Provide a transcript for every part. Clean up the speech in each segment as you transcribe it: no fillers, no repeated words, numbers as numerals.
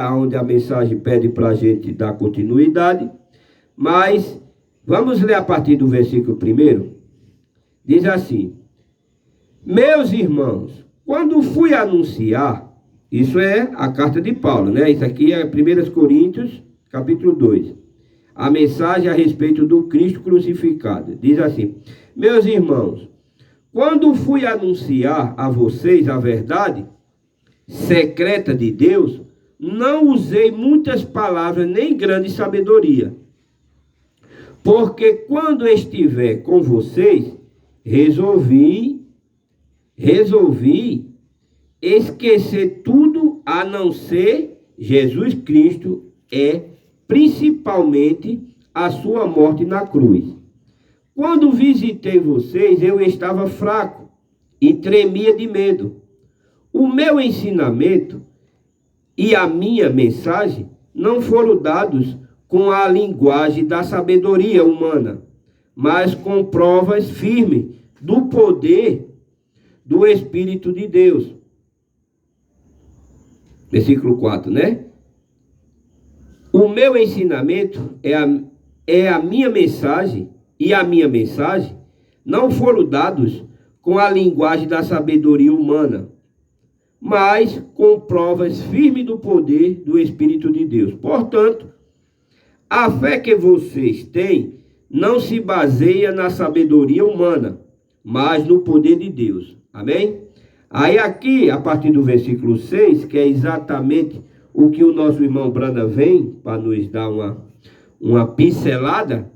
onde a mensagem pede para a gente dar continuidade, mas vamos ler a partir do versículo 1. Diz assim: meus irmãos, quando fui anunciar, isso é a carta de Paulo, né? Isso aqui é 1 Coríntios, capítulo 2. A mensagem a respeito do Cristo crucificado. Diz assim: meus irmãos, quando fui anunciar a vocês a verdade secreta de Deus, não usei muitas palavras nem grande sabedoria. Porque quando estiver com vocês, resolvi esquecer tudo a não ser Jesus Cristo, principalmente a sua morte na cruz. Quando visitei vocês, eu estava fraco e tremia de medo. O meu ensinamento e a minha mensagem não foram dados com a linguagem da sabedoria humana, mas com provas firmes do poder do Espírito de Deus. Versículo 4, né? O meu ensinamento é a minha mensagem, e a minha mensagem não foram dados com a linguagem da sabedoria humana, mas com provas firmes do poder do Espírito de Deus. Portanto, a fé que vocês têm não se baseia na sabedoria humana, mas no poder de Deus. Amém? Aí aqui, a partir do versículo 6, que é exatamente o que o nosso irmão Branda vem para nos dar uma pincelada,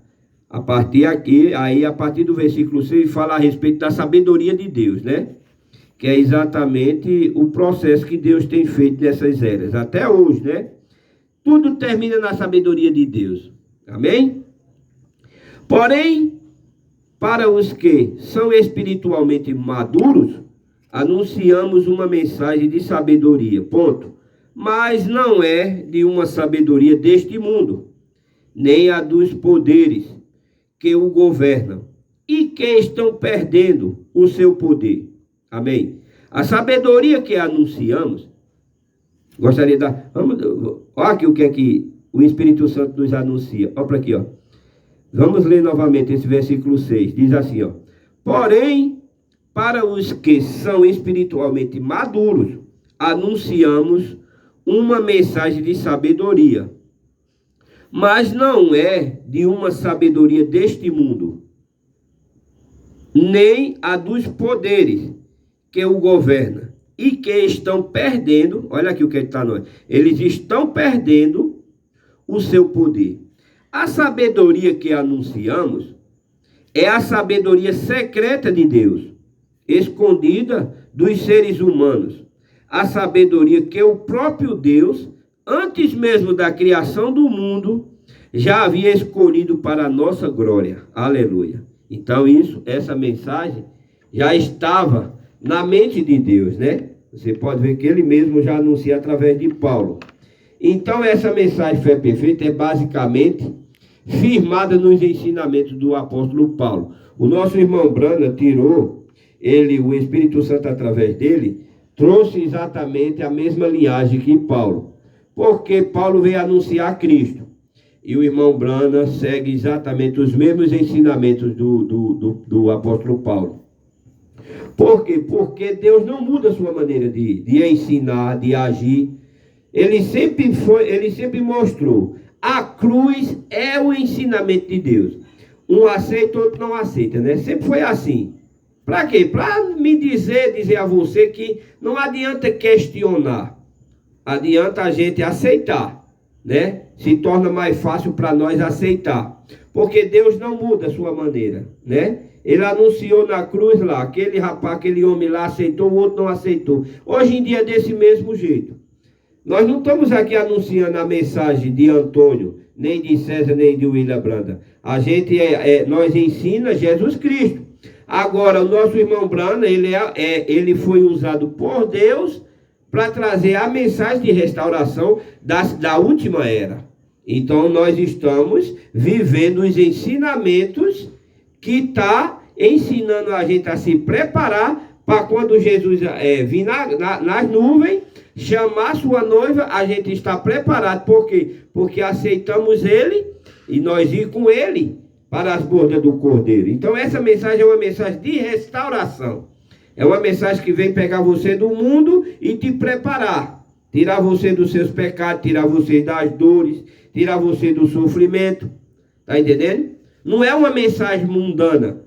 a partir do versículo 6 fala a respeito da sabedoria de Deus, né? Que é exatamente o processo que Deus tem feito nessas eras, até hoje, né? Tudo termina na sabedoria de Deus. Amém? Porém, para os que são espiritualmente maduros, anunciamos uma mensagem de sabedoria, ponto. Mas não é de uma sabedoria deste mundo, nem a dos poderes que o governam e que estão perdendo o seu poder. Amém? A sabedoria que anunciamos, gostaria de dar... Olha aqui o que é que o Espírito Santo nos anuncia. Olha para aqui, ó. Vamos ler novamente esse versículo 6. Diz assim, ó: porém, para os que são espiritualmente maduros, anunciamos uma mensagem de sabedoria, mas não é de uma sabedoria deste mundo, nem a dos poderes que o governa e que estão perdendo. Olha aqui o que está nós. Eles estão perdendo o seu poder. A sabedoria que anunciamos é a sabedoria secreta de Deus, escondida dos seres humanos. A sabedoria que o próprio Deus, antes mesmo da criação do mundo, já havia escolhido para a nossa glória. Aleluia. Então essa mensagem já estava na mente de Deus, né? Você pode ver que ele mesmo já anuncia através de Paulo. Então essa mensagem fé perfeita é basicamente firmada nos ensinamentos do apóstolo Paulo. O nosso irmão Brana tirou, o Espírito Santo através dele, trouxe exatamente a mesma linhagem que Paulo. Porque Paulo veio anunciar Cristo. E o irmão Brana segue exatamente os mesmos ensinamentos do apóstolo Paulo. Por quê? Porque Deus não muda a sua maneira de ensinar, de agir. Ele sempre mostrou. A cruz é o ensinamento de Deus. Um aceita, outro não aceita, né? Sempre foi assim. Para quê? Para me dizer a você que não adianta questionar. Adianta a gente aceitar, né? Se torna mais fácil para nós aceitar. Porque Deus não muda a sua maneira, né? Ele anunciou na cruz lá, aquele rapaz, aquele homem lá aceitou, o outro não aceitou. Hoje em dia é desse mesmo jeito. Nós não estamos aqui anunciando a mensagem de Antônio, nem de César, nem de William Branda. A gente nós ensina Jesus Cristo. Agora, o nosso irmão Branda, ele foi usado por Deus para trazer a mensagem de restauração da última era. Então, nós estamos vivendo os ensinamentos que está ensinando a gente a se preparar para quando Jesus vir nas nuvens, chamar sua noiva, a gente está preparado. Por quê? Porque aceitamos ele e nós ir com ele para as bodas do Cordeiro. Então essa mensagem é uma mensagem de restauração. É uma mensagem que vem pegar você do mundo e te preparar. Tirar você dos seus pecados, tirar você das dores, tirar você do sofrimento. Está entendendo? Não é uma mensagem mundana.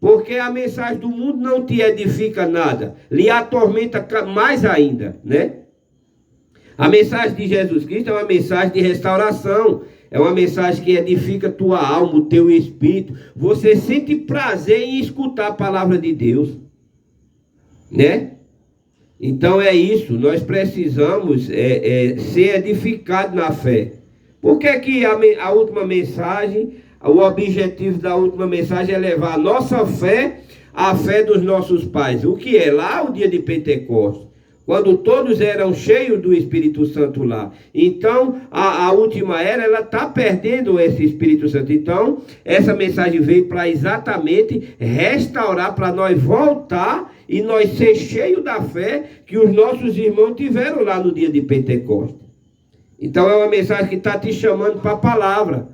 Porque a mensagem do mundo não te edifica nada. Lhe atormenta mais ainda, né? A mensagem de Jesus Cristo é uma mensagem de restauração. É uma mensagem que edifica tua alma, o teu espírito. Você sente prazer em escutar a palavra de Deus, né? Então é isso. Nós precisamos ser edificados na fé. Por que que a última mensagem, o objetivo da última mensagem é levar a nossa fé à fé dos nossos pais? O que é? Lá o dia de Pentecostes, quando todos eram cheios do Espírito Santo lá. Então, a última era, ela está perdendo esse Espírito Santo. Então, essa mensagem veio para exatamente restaurar, para nós voltar e nós ser cheios da fé que os nossos irmãos tiveram lá no dia de Pentecostes. Então, é uma mensagem que está te chamando para a palavra,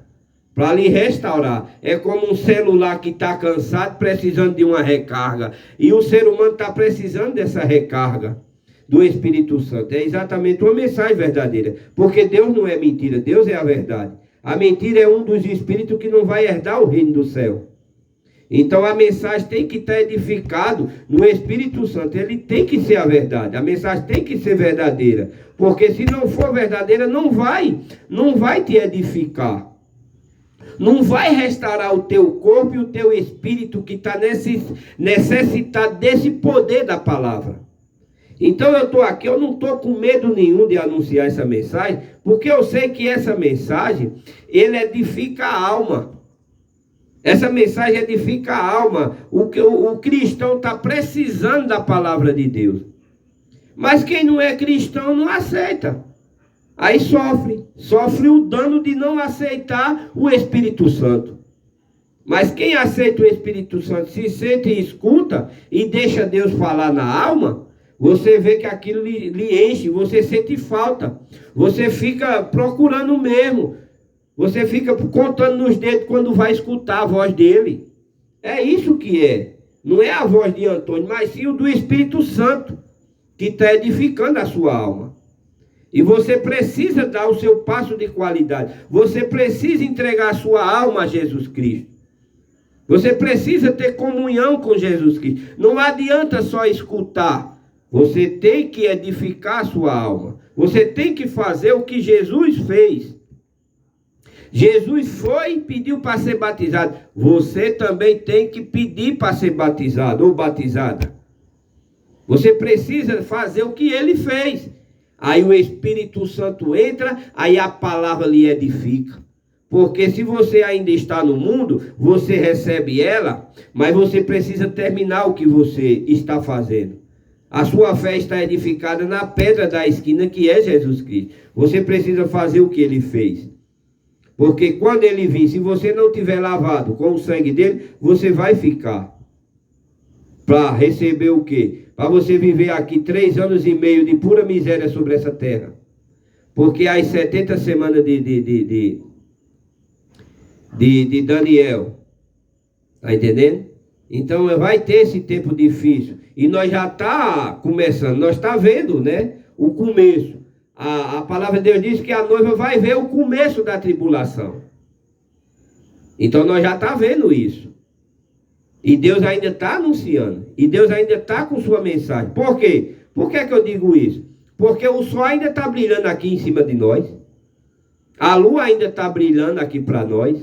para lhe restaurar. É como um celular que está cansado, precisando de uma recarga. E o ser humano está precisando dessa recarga do Espírito Santo. É exatamente uma mensagem verdadeira. Porque Deus não é mentira, Deus é a verdade. A mentira é um dos espíritos que não vai herdar o reino do céu. Então a mensagem tem que estar edificado no Espírito Santo. Ele tem que ser a verdade. A mensagem tem que ser verdadeira. Porque se não for verdadeira, não vai te edificar. Não vai restaurar o teu corpo e o teu espírito que está necessitado desse poder da palavra. Então eu estou aqui, eu não estou com medo nenhum de anunciar essa mensagem, porque eu sei que essa mensagem, ele edifica a alma. Essa mensagem edifica a alma. O cristão está precisando da palavra de Deus. Mas quem não é cristão não aceita. Aí sofre o dano de não aceitar o Espírito Santo. Mas quem aceita o Espírito Santo, se sente e escuta e deixa Deus falar na alma, você vê que aquilo lhe enche, você sente falta. Você fica procurando mesmo. Você fica contando nos dedos quando vai escutar a voz dele. É isso que é. Não é a voz de Antônio, mas sim o do Espírito Santo, que está edificando a sua alma. E você precisa dar o seu passo de qualidade. Você precisa entregar a sua alma a Jesus Cristo. Você precisa ter comunhão com Jesus Cristo. Não adianta só escutar. Você tem que edificar a sua alma. Você tem que fazer o que Jesus fez. Jesus foi e pediu para ser batizado. Você também tem que pedir para ser batizado ou batizada. Você precisa fazer o que ele fez. Aí o Espírito Santo entra, aí a palavra lhe edifica. Porque se você ainda está no mundo, você recebe ela, mas você precisa terminar o que você está fazendo. A sua fé está edificada na pedra da esquina, que é Jesus Cristo. Você precisa fazer o que ele fez. Porque quando ele vir, se você não tiver lavado com o sangue dele, você vai ficar. Para receber o quê? Para você viver aqui 3 anos e meio de pura miséria sobre essa terra. Porque as 70 semanas de Daniel. Está entendendo? Então vai ter esse tempo difícil. E nós já está começando, nós está vendo, né? O começo. A palavra de Deus diz que a noiva vai ver o começo da tribulação. Então nós já está vendo isso. E Deus ainda está anunciando. E Deus ainda está com sua mensagem. Por quê? Por que eu digo isso? Porque o sol ainda está brilhando aqui em cima de nós. A lua ainda está brilhando aqui para nós.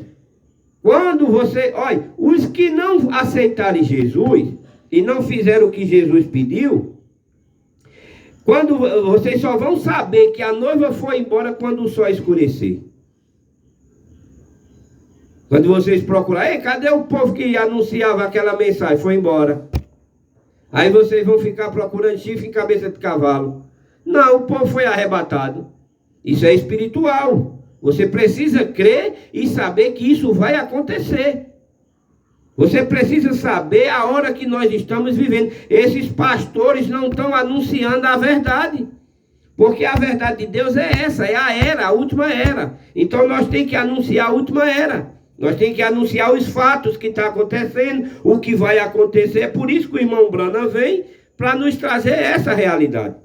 Quando você... Olha, os que não aceitarem Jesus e não fizeram o que Jesus pediu, quando vocês só vão saber que a noiva foi embora quando o sol escurecer. Quando vocês procurarem, cadê o povo que anunciava aquela mensagem? Foi embora. Aí vocês vão ficar procurando chifre em cabeça de cavalo. Não, o povo foi arrebatado. Isso é espiritual. Você precisa crer e saber que isso vai acontecer. Você precisa saber a hora que nós estamos vivendo. Esses pastores não estão anunciando a verdade. Porque a verdade de Deus é essa, é a era, a última era. Então nós temos que anunciar a última era. Nós temos que anunciar os fatos que estão acontecendo, o que vai acontecer. É por isso que o irmão Branham vem para nos trazer essa realidade.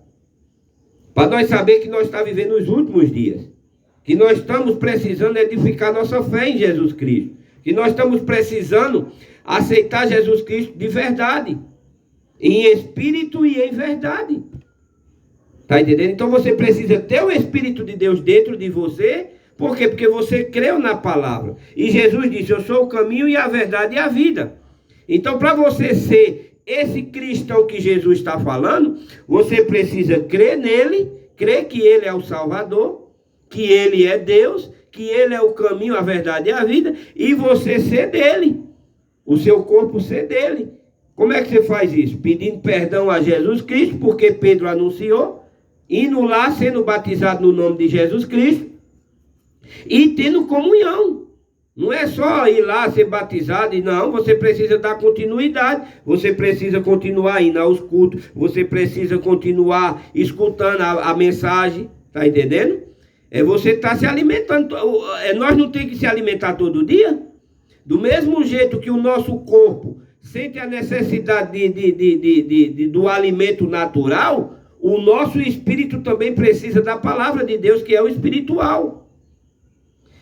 Para nós saber que nós estamos vivendo os últimos dias. Que nós estamos precisando edificar nossa fé em Jesus Cristo. Que nós estamos precisando aceitar Jesus Cristo de verdade. Em espírito e em verdade. Está entendendo? Então você precisa ter o Espírito de Deus dentro de você. Por quê? Porque você creu na palavra. E Jesus disse, eu sou o caminho e a verdade e a vida. Então para você ser esse cristão que Jesus está falando, você precisa crer nele, crer que ele é o Salvador, que ele é Deus, que ele é o caminho, a verdade e a vida, e você ser dele. O seu corpo ser dele. Como é que você faz isso? Pedindo perdão a Jesus Cristo, porque Pedro anunciou, indo lá, sendo batizado no nome de Jesus Cristo, e tendo comunhão. Não é só ir lá ser batizado, não, você precisa dar continuidade, você precisa continuar indo aos cultos, você precisa continuar escutando a mensagem, tá entendendo? Você está se alimentando, nós não temos que se alimentar todo dia? Do mesmo jeito que o nosso corpo sente a necessidade do alimento natural, o nosso espírito também precisa da palavra de Deus, que é o espiritual.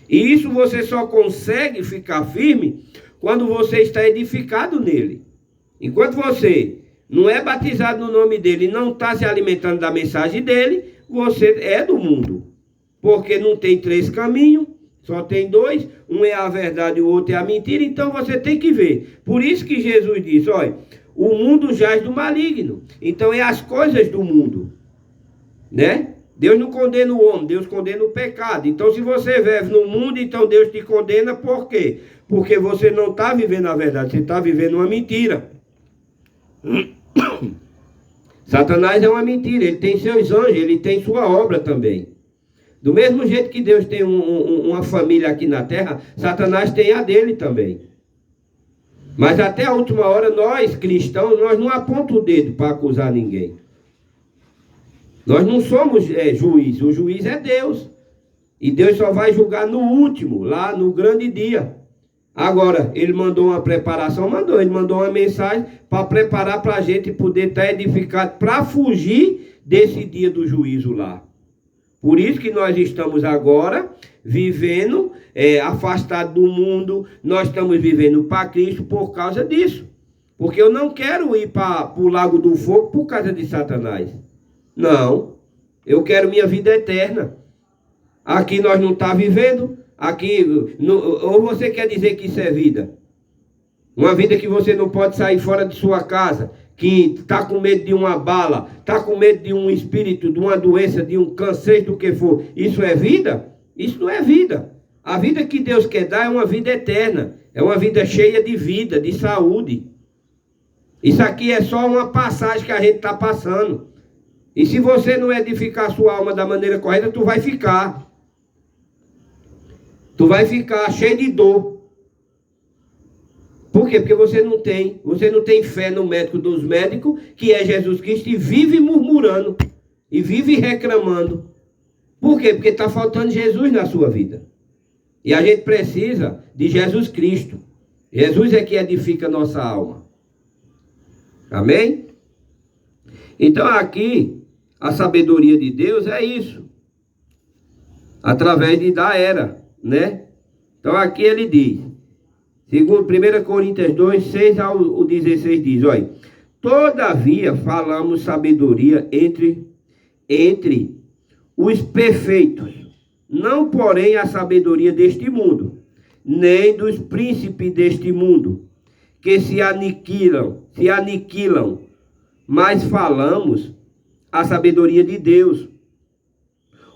E isso você só consegue ficar firme quando você está edificado nele. Enquanto você não é batizado no nome dele e não está se alimentando da mensagem dele, você é do mundo. Porque não tem 3 caminhos, só tem 2. Um é a verdade e o outro é a mentira. Então você tem que ver. Por isso que Jesus disse, olha, o mundo jaz do maligno. Então é as coisas do mundo, né? Deus não condena o homem, Deus condena o pecado. Então se você vive no mundo, então Deus te condena por quê? Porque você não está vivendo a verdade, você está vivendo uma mentira. Satanás é uma mentira, ele tem seus anjos, ele tem sua obra também. Do mesmo jeito que Deus tem uma família aqui na terra, Satanás tem a dele também. Mas até a última hora, nós cristãos, nós não apontamos o dedo para acusar ninguém. Nós não somos juiz, o juiz é Deus. E Deus só vai julgar no último, lá no grande dia. Agora, ele mandou uma preparação, ele mandou uma mensagem para preparar para a gente poder estar edificado, para fugir desse dia do juízo lá. Por isso que nós estamos agora vivendo afastado do mundo, nós estamos vivendo para Cristo por causa disso. Porque eu não quero ir para o lago do fogo por causa de Satanás. Não, eu quero minha vida eterna. Aqui nós não estamos vivendo, aqui, ou você quer dizer que isso é vida? Uma vida que você não pode sair fora de sua casa, que está com medo de uma bala, está com medo de um espírito, de uma doença, de um câncer, do que for. Isso é vida? Isso não é vida. A vida que Deus quer dar é uma vida eterna. É uma vida cheia de vida, de saúde. Isso aqui é só uma passagem que a gente está passando. E se você não edificar a sua alma da maneira correta, tu vai ficar. Tu vai ficar cheio de dor. Por quê? Porque você não tem fé no médico dos médicos, que é Jesus Cristo, e vive murmurando, e vive reclamando. Por quê? Porque está faltando Jesus na sua vida. E a gente precisa de Jesus Cristo. Jesus é que edifica a nossa alma. Amém? Então aqui, a sabedoria de Deus é isso. Através da era, né? Então aqui ele diz, segundo 1 Coríntios 2, 6 ao 16 diz, olha, todavia falamos sabedoria entre os perfeitos, não porém a sabedoria deste mundo, nem dos príncipes deste mundo, que se aniquilam, mas falamos a sabedoria de Deus,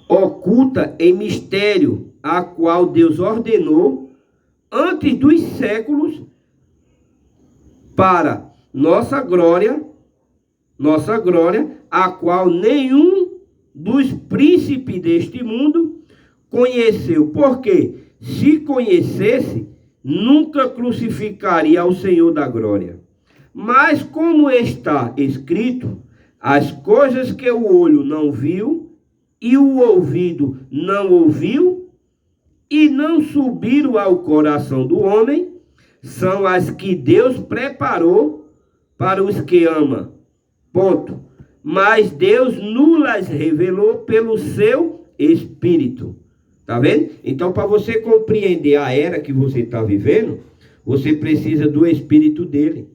oculta em mistério, a qual Deus ordenou antes dos séculos para nossa glória, a qual nenhum dos príncipes deste mundo conheceu. Porque se conhecesse, nunca crucificaria ao Senhor da glória. Mas como está escrito, as coisas que o olho não viu, e o ouvido não ouviu, e não subiram ao coração do homem, são as que Deus preparou para os que ama. Ponto. Mas Deus nulas revelou pelo seu Espírito. Tá vendo? Então, para você compreender a era que você está vivendo, você precisa do Espírito dele.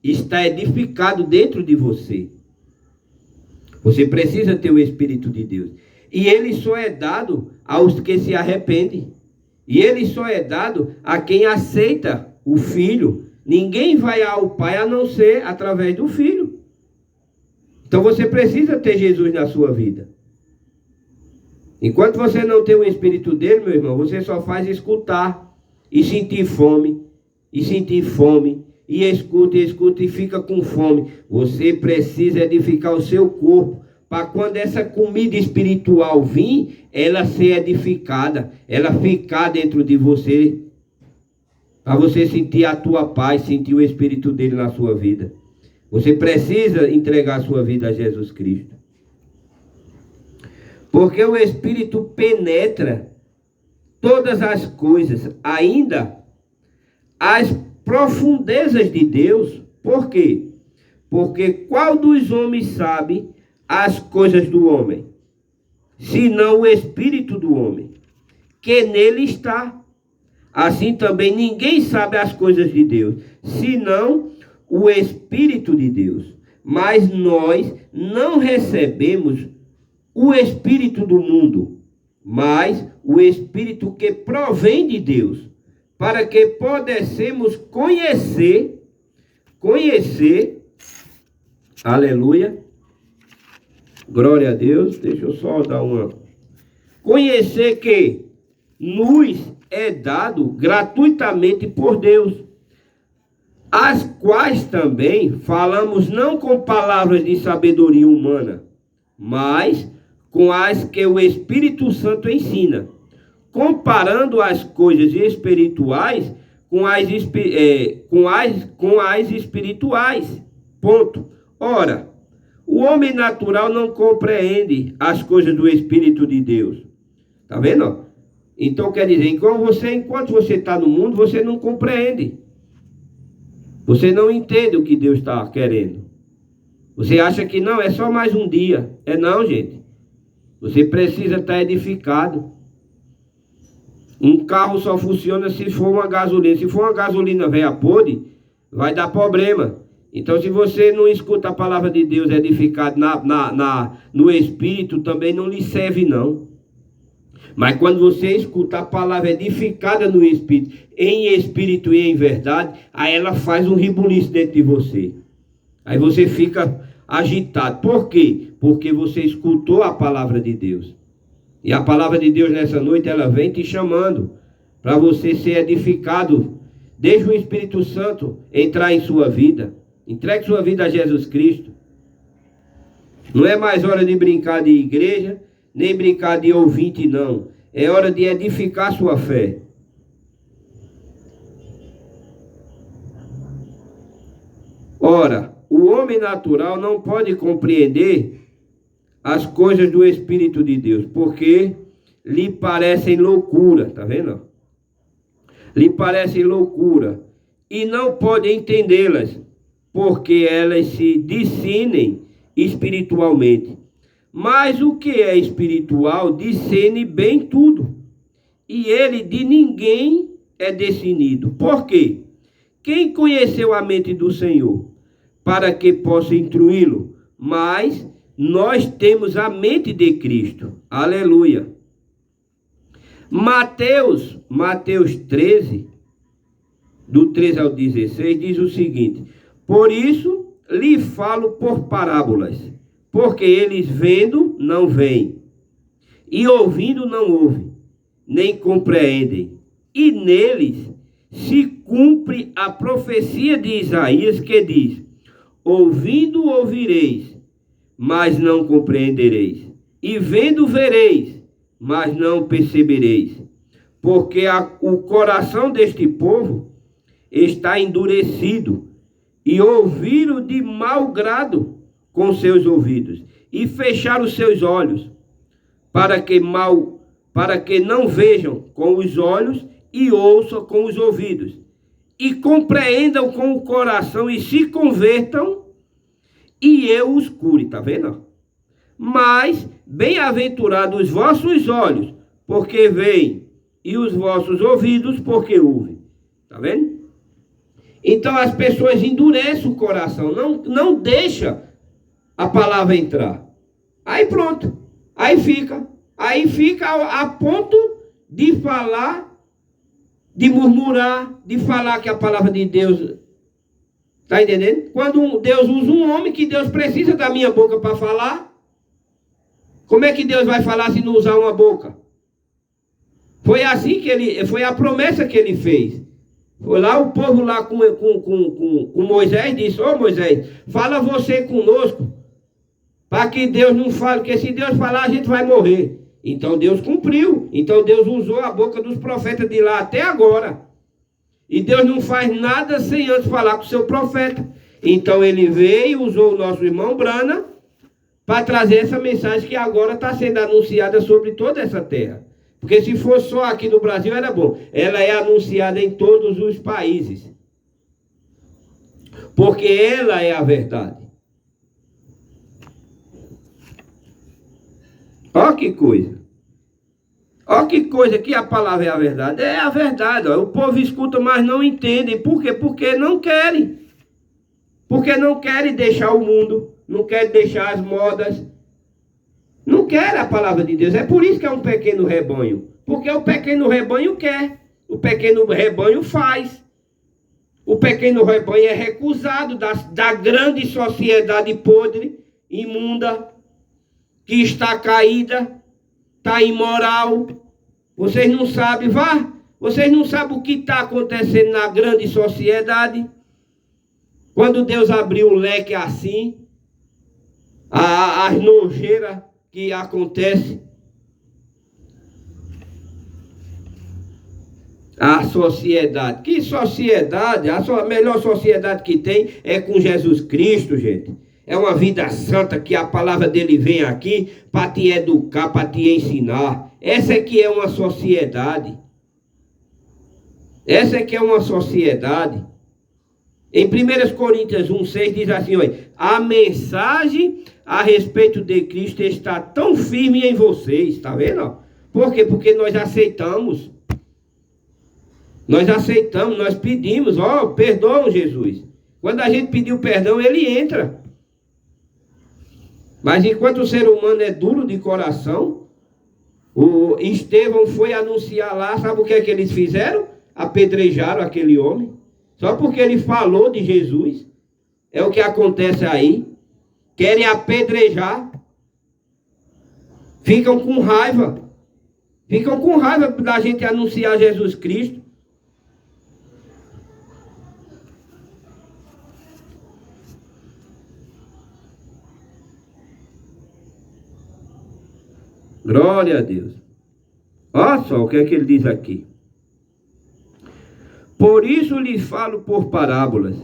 Está edificado dentro de você. Você precisa ter o Espírito de Deus. E ele só é dado aos que se arrependem. E ele só é dado a quem aceita o Filho. Ninguém vai ao Pai a não ser através do Filho. Então você precisa ter Jesus na sua vida. Enquanto você não tem o Espírito dele, meu irmão, você só faz escutar e sentir fome, e sentir fome, e escuta e fica com fome. Você precisa edificar o seu corpo, para quando essa comida espiritual vir, ela ser edificada, ela ficar dentro de você, para você sentir a tua paz, sentir o Espírito dele na sua vida. Você precisa entregar a sua vida a Jesus Cristo. Porque o Espírito penetra todas as coisas, ainda as profundezas de Deus. Por quê? Porque qual dos homens sabe as coisas do homem, senão o Espírito do homem, que nele está? Assim também ninguém sabe as coisas de Deus, senão o Espírito de Deus. Mas nós não recebemos o Espírito do mundo, mas o Espírito que provém de Deus, para que pudéssemos conhecer, aleluia, glória a Deus. Deixa eu só dar uma. Conhecer que nos é dado gratuitamente por Deus, as quais também falamos não com palavras de sabedoria humana, mas com as que o Espírito Santo ensina, comparando as coisas espirituais com as espirituais. Ponto. Ora, o homem natural não compreende as coisas do Espírito de Deus. Tá vendo? Então quer dizer, enquanto você está no mundo, você não compreende. Você não entende o que Deus está querendo. Você acha que não, é só mais um dia. É não, gente. Você precisa estar edificado. Um carro só funciona se for uma gasolina. Se for uma gasolina velha podre, vai dar problema. Então, se você não escuta a palavra de Deus edificado no Espírito, também não lhe serve, não. Mas quando você escuta a palavra edificada no Espírito, em Espírito e em verdade, aí ela faz um rebuliço dentro de você. Aí você fica agitado. Por quê? Porque você escutou a palavra de Deus. E a palavra de Deus nessa noite, ela vem te chamando para você ser edificado. Deixe o Espírito Santo entrar em sua vida. Entregue sua vida a Jesus Cristo. Não é mais hora de brincar de igreja, nem brincar de ouvinte, não. É hora de edificar sua fé. Ora, o homem natural não pode compreender as coisas do Espírito de Deus, porque lhe parecem loucura, tá vendo? Lhe parecem loucura, e não pode entendê-las, porque elas se discernem espiritualmente. Mas o que é espiritual discerne bem tudo, e ele de ninguém é discernido. Por quê? Quem conheceu a mente do Senhor, para que possa instruí-lo? Mas nós temos a mente de Cristo. Aleluia. Mateus 13, do 13 ao 16, diz o seguinte: por isso lhe falo por parábolas, porque eles vendo não veem, e ouvindo não ouvem, nem compreendem. E neles se cumpre a profecia de Isaías, que diz: ouvindo ouvireis, mas não compreendereis, e vendo vereis, mas não percebereis, porque o coração deste povo está endurecido, e ouviram de mau grado com seus ouvidos, e fecharam os seus olhos, para que não vejam com os olhos e ouçam com os ouvidos, e compreendam com o coração e se convertam, e eu os cure. Está vendo? Mas bem-aventurados os vossos olhos, porque veem, e os vossos ouvidos, porque ouvem. Está vendo? Então as pessoas endurecem o coração, não deixa a palavra entrar. Aí pronto, aí fica a ponto de falar, de murmurar, de falar que a palavra de Deus, está entendendo? Quando Deus usa um homem, que Deus precisa da minha boca para falar, como é que Deus vai falar se não usar uma boca? Foi assim que foi a promessa que ele fez. Foi lá o povo lá com Moisés, disse: ô Moisés, fala você conosco, para que Deus não fale, porque se Deus falar a gente vai morrer. Então Deus cumpriu, então Deus usou a boca dos profetas de lá até agora. E Deus não faz nada sem antes falar com o seu profeta. Então ele veio, usou o nosso irmão Brana, para trazer essa mensagem que agora está sendo anunciada sobre toda essa terra. Porque se fosse só aqui no Brasil era bom. Ela é anunciada em todos os países. Porque ela é a verdade. Olha que coisa. Olha que coisa que a palavra é a verdade. É a verdade. Ó. O povo escuta, mas não entendem. Por quê? Porque não querem. Porque não querem deixar o mundo. Não querem deixar as modas. Não quer a palavra de Deus. É por isso que é um pequeno rebanho. Porque o pequeno rebanho quer. O pequeno rebanho faz. O pequeno rebanho é recusado da grande sociedade podre, imunda, que está caída, está imoral. Vocês não sabem, vá. Vocês não sabem o que está acontecendo na grande sociedade. Quando Deus abriu o leque assim, as nojeiras que acontece, a sociedade. Que sociedade? A melhor sociedade que tem é com Jesus Cristo, gente. É uma vida santa que a palavra dele vem aqui para te educar, para te ensinar. Essa é que é uma sociedade. Essa é que é uma sociedade. Em 1 Coríntios 1,6 diz assim, olha, a mensagem a respeito de Cristo está tão firme em vocês, está vendo? Por quê? Porque nós aceitamos. Nós aceitamos, nós pedimos, ó, perdoam Jesus. Quando a gente pediu perdão, ele entra. Mas enquanto o ser humano é duro de coração, o Estevão foi anunciar lá, sabe o que é que eles fizeram? Apedrejaram aquele homem. Só porque ele falou de Jesus. É o que acontece aí. Querem apedrejar. Ficam com raiva. Ficam com raiva da gente anunciar Jesus Cristo. Glória a Deus. Olha só o que é que ele diz aqui. Por isso lhes falo por parábolas,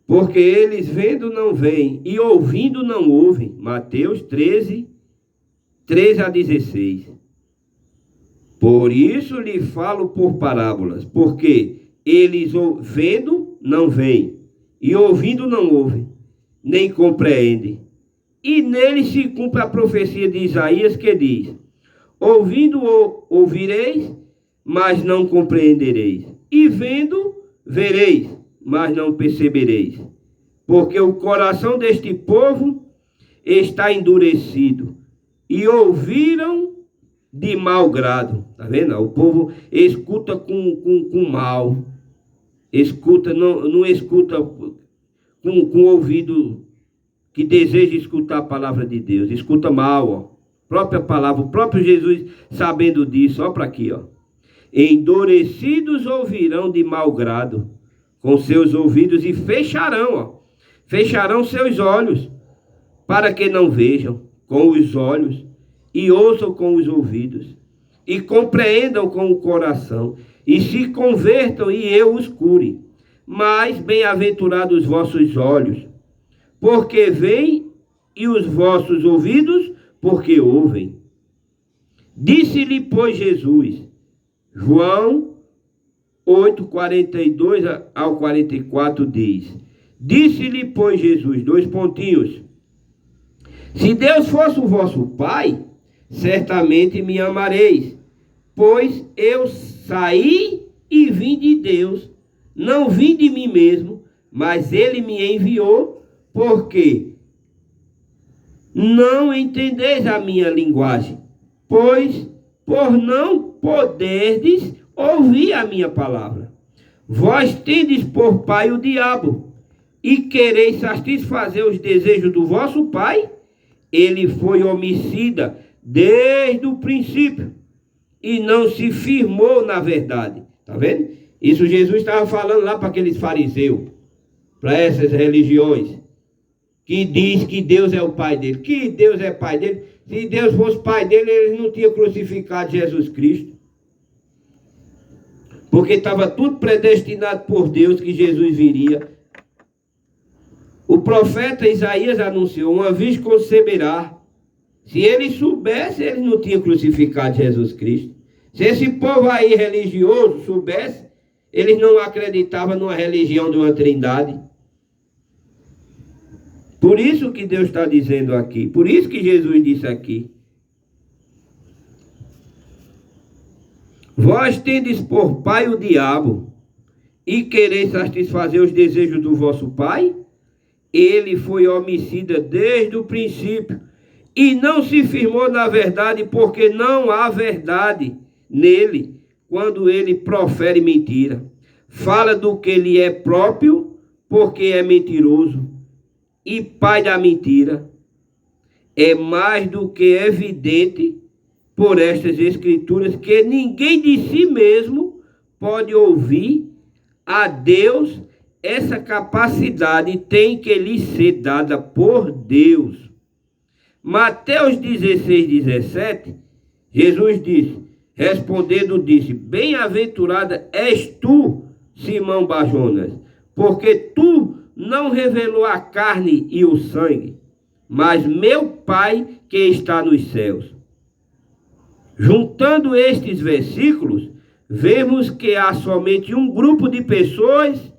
porque eles vendo não veem e ouvindo não ouvem. Mateus 13, 13 a 16. Por isso lhe falo por parábolas, porque eles vendo não veem e ouvindo não ouvem, nem compreendem. E nele se cumpre a profecia de Isaías que diz: ouvindo ouvireis, mas não compreendereis. E vendo, vereis, mas não percebereis. Porque o coração deste povo está endurecido. E ouviram de mau grado. Está vendo? O povo escuta com mal. Escuta, não escuta com ouvido que deseja escutar a palavra de Deus. Escuta mal, ó. Própria palavra, o próprio Jesus sabendo disso, ó para aqui, ó. Endurecidos ouvirão de mau grado com seus ouvidos e fecharão, ó. Fecharão seus olhos, para que não vejam com os olhos e ouçam com os ouvidos e compreendam com o coração e se convertam e eu os cure. Mas bem-aventurados os vossos olhos, porque veem, e os vossos ouvidos, porque ouvem. Disse-lhe, pois, Jesus, João 8, 42 ao 44 diz, disse-lhe, pois, Jesus, dois pontinhos, se Deus fosse o vosso Pai, certamente me amareis, pois eu saí e vim de Deus, não vim de mim mesmo, mas ele me enviou, porque não entendeis a minha linguagem, pois por não poderdes ouvir a minha palavra. Vós tendes por pai o diabo, e quereis satisfazer os desejos do vosso pai. Ele foi homicida desde o princípio, e não se firmou na verdade. Está vendo? Isso Jesus estava falando lá para aqueles fariseus, para essas religiões, que diz que Deus é o pai dele. Que Deus é pai dele? Se Deus fosse pai dele, eles não tinham crucificado Jesus Cristo. Porque estava tudo predestinado por Deus que Jesus viria. O profeta Isaías anunciou, uma vez conceberá. Se ele soubesse, ele não tinha crucificado Jesus Cristo. Se esse povo aí religioso soubesse, eles não acreditavam numa religião de uma trindade. Por isso que Deus está dizendo aqui, por isso que Jesus disse aqui. Vós tendes por pai o diabo, e quereis satisfazer os desejos do vosso pai? Ele foi homicida desde o princípio, e não se firmou na verdade, porque não há verdade nele, quando ele profere mentira. Fala do que lhe é próprio, porque é mentiroso e pai da mentira. É mais do que evidente por estas escrituras que ninguém de si mesmo pode ouvir a Deus. Essa capacidade tem que lhe ser dada por Deus. Mateus 16, 17, Jesus disse, respondendo disse, bem-aventurada és tu, Simão Barjonas, porque tu não revelou a carne e o sangue, mas meu Pai que está nos céus. Juntando estes versículos, vemos que há somente um grupo de pessoas,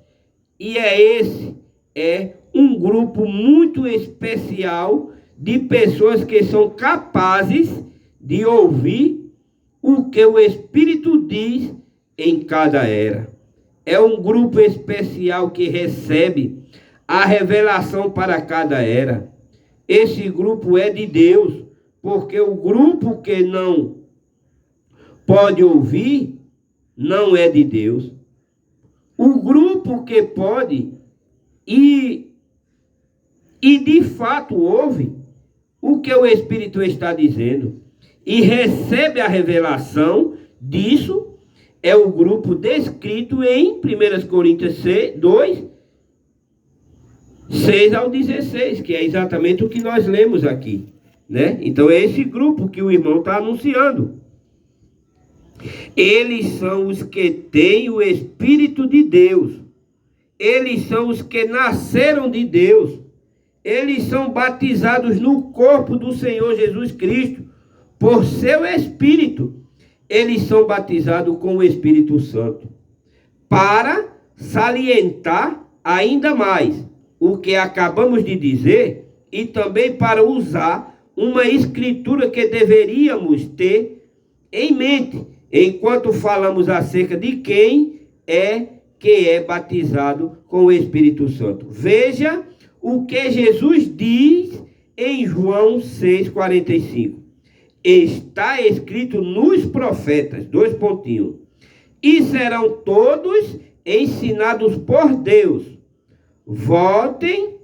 e é um grupo muito especial de pessoas que são capazes de ouvir o que o Espírito diz em cada era. É um grupo especial que recebe a revelação para cada era. Esse grupo é de Deus, porque o grupo que não pode ouvir não é de Deus. O grupo que pode e de fato ouve o que o Espírito está dizendo e recebe a revelação disso, é o grupo descrito em 1 Coríntios 2, 6 ao 16, que é exatamente o que nós lemos aqui, né? Então é esse grupo que o irmão está anunciando. Eles são os que têm o Espírito de Deus. Eles são os que nasceram de Deus. Eles são batizados no corpo do Senhor Jesus Cristo por seu Espírito. Eles são batizados com o Espírito Santo, para salientar ainda mais o que acabamos de dizer e também para usar uma escritura que deveríamos ter em mente enquanto falamos acerca de quem é que é batizado com o Espírito Santo. Veja o que Jesus diz em João 6,45. Está escrito nos profetas, dois pontinhos, e serão todos ensinados por Deus. Voltem,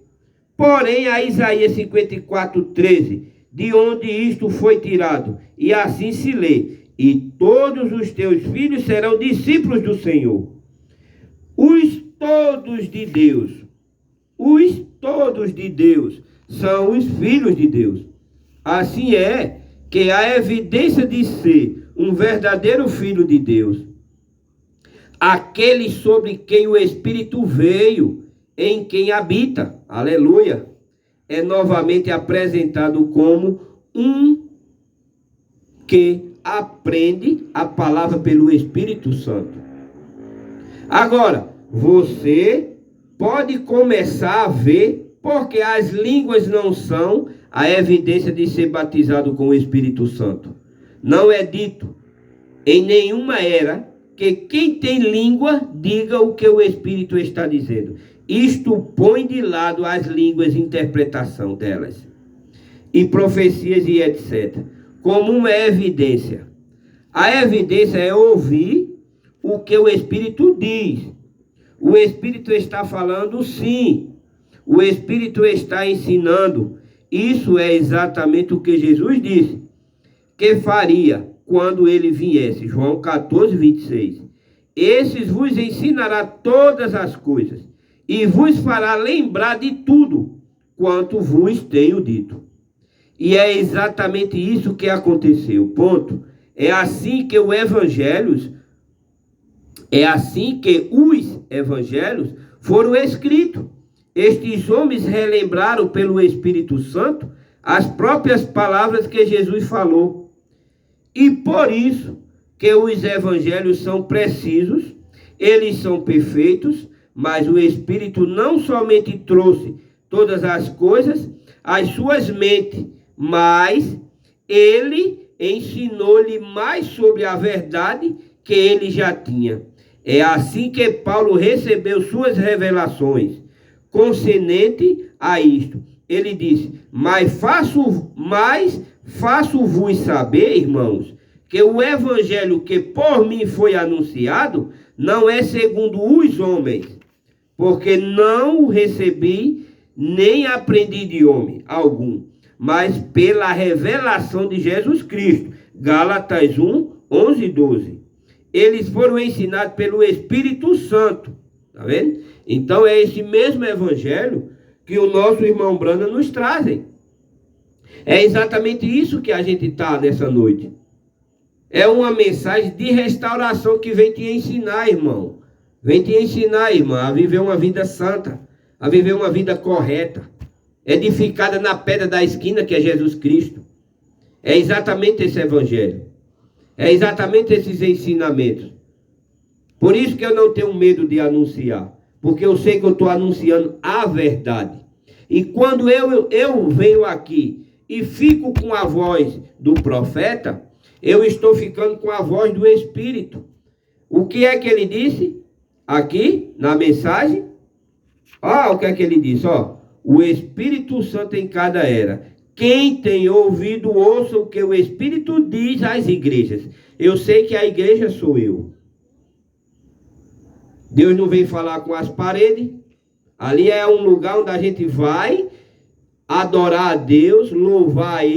porém, a Isaías 54:13, de onde isto foi tirado, e assim se lê, e todos os teus filhos serão discípulos do Senhor. Os todos de Deus são os filhos de Deus. Assim é que a evidência de ser um verdadeiro filho de Deus, aquele sobre quem o Espírito veio, em quem habita, aleluia, é novamente apresentado como um que aprende a palavra pelo Espírito Santo. Agora, você pode começar a ver, porque as línguas não são a evidência de ser batizado com o Espírito Santo. Não é dito em nenhuma era que quem tem língua diga o que o Espírito está dizendo. Isto põe de lado as línguas e interpretação delas, e profecias e etc., como uma evidência. A evidência é ouvir o que o Espírito diz. O Espírito está falando sim. O Espírito está ensinando. Isso é exatamente o que Jesus disse que faria quando ele viesse. João 14, 26. Esses vos ensinará todas as coisas e vos fará lembrar de tudo quanto vos tenho dito. E é exatamente isso que aconteceu. Ponto. É assim que os evangelhos foram escritos. Estes homens relembraram pelo Espírito Santo as próprias palavras que Jesus falou. E por isso que os evangelhos são precisos, eles são perfeitos, mas o Espírito não somente trouxe todas as coisas às suas mentes, mas ele ensinou-lhe mais sobre a verdade que ele já tinha. É assim que Paulo recebeu suas revelações concernente a isto. Ele disse: mas faço-vos saber, irmãos, que o evangelho que por mim foi anunciado não é segundo os homens, porque não o recebi nem aprendi de homem algum, mas pela revelação de Jesus Cristo. Gálatas 1, 11 e 12. Eles foram ensinados pelo Espírito Santo. Tá vendo? Então é esse mesmo evangelho que o nosso irmão Brana nos trazem. É exatamente isso que a gente está nessa noite. É uma mensagem de restauração que vem te ensinar, irmão. Vem te ensinar, irmã, a viver uma vida santa, a viver uma vida correta, edificada na pedra da esquina que é Jesus Cristo. É exatamente esse evangelho. É exatamente esses ensinamentos. Por isso que eu não tenho medo de anunciar, porque eu sei que eu estou anunciando a verdade. E quando eu venho aqui e fico com a voz do profeta, eu estou ficando com a voz do Espírito. O que é que ele disse aqui na mensagem? Ó, o que é que ele disse? Ó, o Espírito Santo em cada era. Quem tem ouvido, ouça o que o Espírito diz às igrejas. Eu sei que a igreja sou eu. Deus não vem falar com as paredes. Ali é um lugar onde a gente vai adorar a Deus, louvar a Ele.